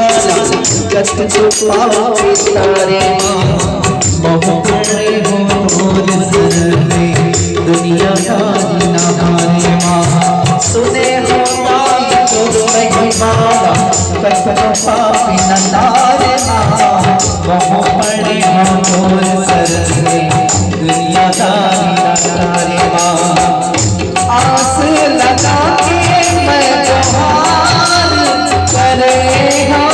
जगत पावे तारे मोहरे हो मोर सर में दुनिया दारी ना हारे माँ सुने हो ताई तो महिमाला जगत पावे न तारे माँ मोहरे हो मोर सर में दुनिया दारी ना हारे माँ आस लगा के मैं तुम्हार करेगा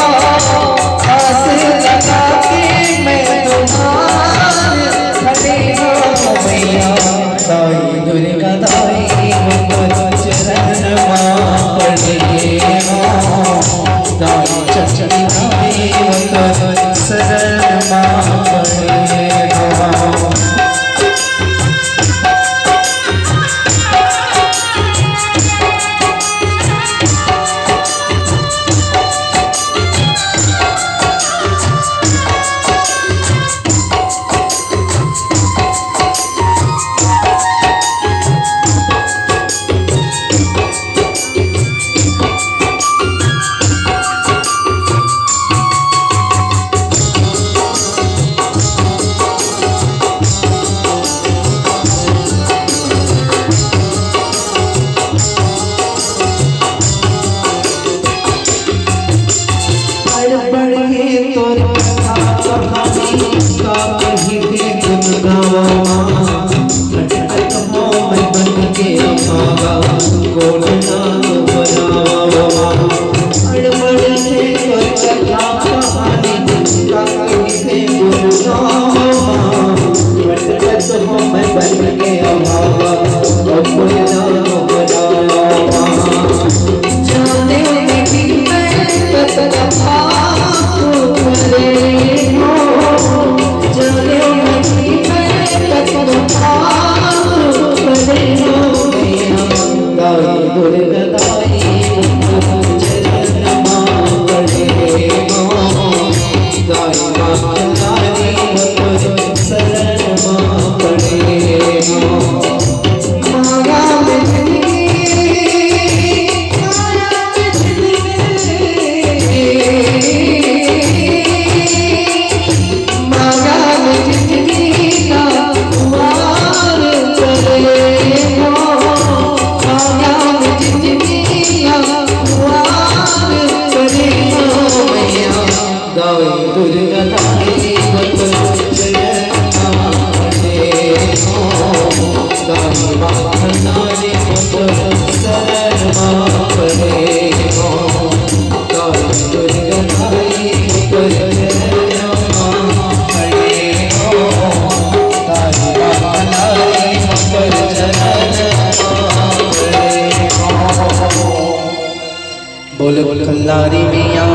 बोल कल्लारी मियाँ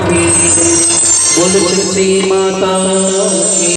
की बोल चंडी माता की।